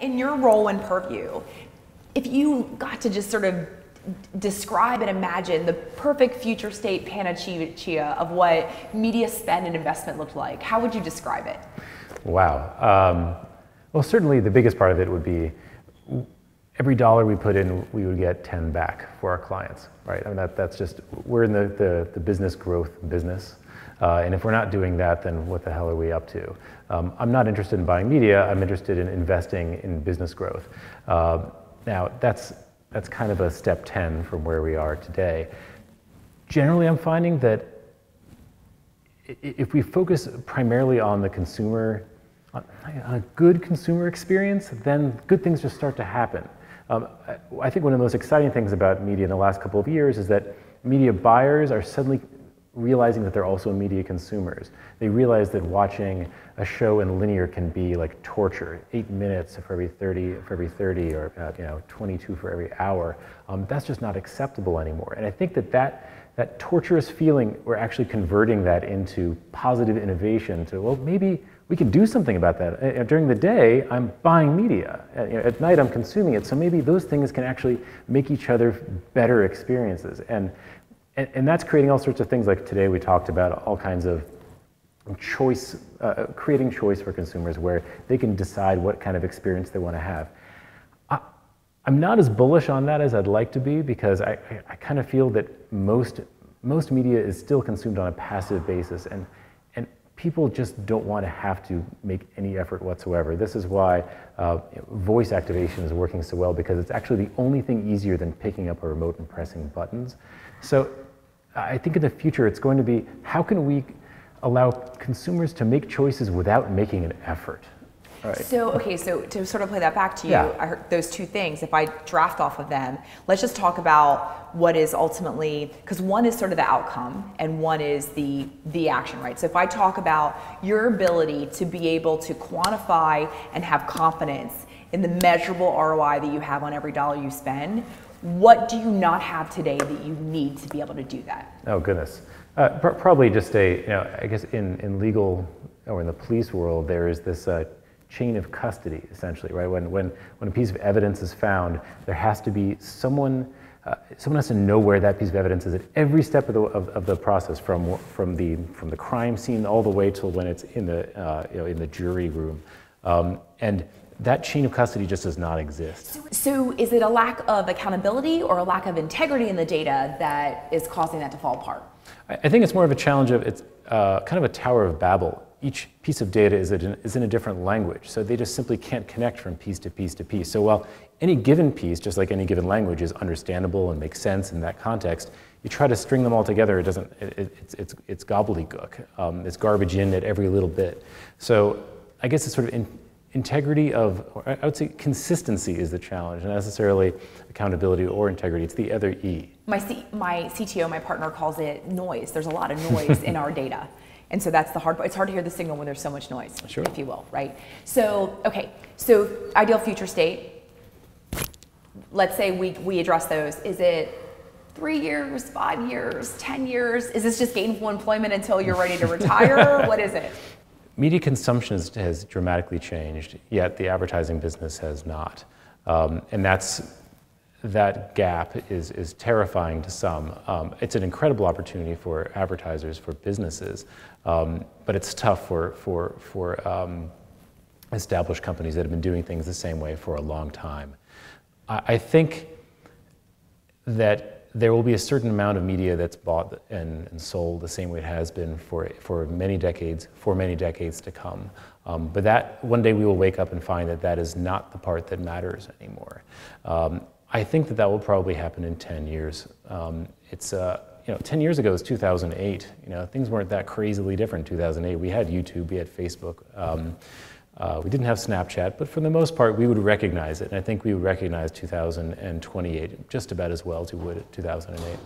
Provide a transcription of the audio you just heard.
in your role and purview, if you got to just sort of describe and imagine the perfect future state panacea of what media spend and investment looked like, how would you describe it? Wow. Well, certainly the biggest part of it would be every dollar we put in, we would get 10 back for our clients, right? I mean, that's just, we're in the business growth business. And if we're not doing that, then what the hell are we up to? I'm not interested in buying media, I'm interested in investing in business growth. Now, that's kind of a step 10 from where we are today. Generally, I'm finding that if we focus primarily on the consumer, on a good consumer experience, then good things just start to happen. I think one of the most exciting things about media in the last couple of years is that media buyers are suddenly realizing that they're also media consumers. They realize that watching a show in linear can be like torture. 8 minutes for every 30, or 22 for every hour. That's just not acceptable anymore. And I think that torturous feeling, we're actually converting that into positive innovation to, well, maybe we can do something about that. During the day, I'm buying media. At night, I'm consuming it. So maybe those things can actually make each other better experiences. And that's creating all sorts of things. Like today, we talked about all kinds of choice, creating choice for consumers where they can decide what kind of experience they want to have. I'm not as bullish on that as I'd like to be, because I kind of feel that most media is still consumed on a passive basis, and people just don't want to have to make any effort whatsoever. This is why voice activation is working so well, because it's actually the only thing easier than picking up a remote and pressing buttons. So I think in the future it's going to be, how can we allow consumers to make choices without making an effort? Right. So, okay, so to sort of play that back to you, Yeah. I heard those two things, if I draft off of them, let's just talk about what is ultimately, because one is sort of the outcome and one is the action, right? So if I talk about your ability to be able to quantify and have confidence in the measurable ROI that you have on every dollar you spend, what do you not have today that you need to be able to do that? Oh, goodness. Probably just I guess in legal or in the police world, there is this chain of custody, essentially, right? When a piece of evidence is found, there has to be someone has to know where that piece of evidence is at every step of the process, from the crime scene all the way till when it's in the jury room, and that chain of custody just does not exist. So is it a lack of accountability or a lack of integrity in the data that is causing that to fall apart? I think it's more of a challenge of, it's kind of a Tower of Babel. Each piece of data is in a different language, so they just simply can't connect from piece to piece to piece. So while any given piece, just like any given language, is understandable and makes sense in that context, you try to string them all together, it's gobbledygook. It's garbage in at every little bit. So I guess it's sort of integrity of, or I would say consistency is the challenge, not necessarily accountability or integrity. It's the other E. My CTO, my partner, calls it noise. There's a lot of noise in our data. And so that's the hard part. It's hard to hear the signal when there's so much noise, sure, if you will, right? So, okay, so ideal future state, let's say we address those. Is it 3 years, 5 years, 10 years? Is this just gainful employment until you're ready to retire? What is it? Media consumption has dramatically changed, yet the advertising business has not. And that gap is terrifying to some. It's an incredible opportunity for advertisers, for businesses, but it's tough for established companies that have been doing things the same way for a long time. I think that there will be a certain amount of media that's bought and sold the same way it has been for many decades to come. But that one day we will wake up and find that is not the part that matters anymore. I think that will probably happen in 10 years. 10 years ago was 2008. Things weren't that crazily different in 2008. We had YouTube, we had Facebook. We didn't have Snapchat, but for the most part, we would recognize it. And I think we would recognize 2028 just about as well as we would 2008.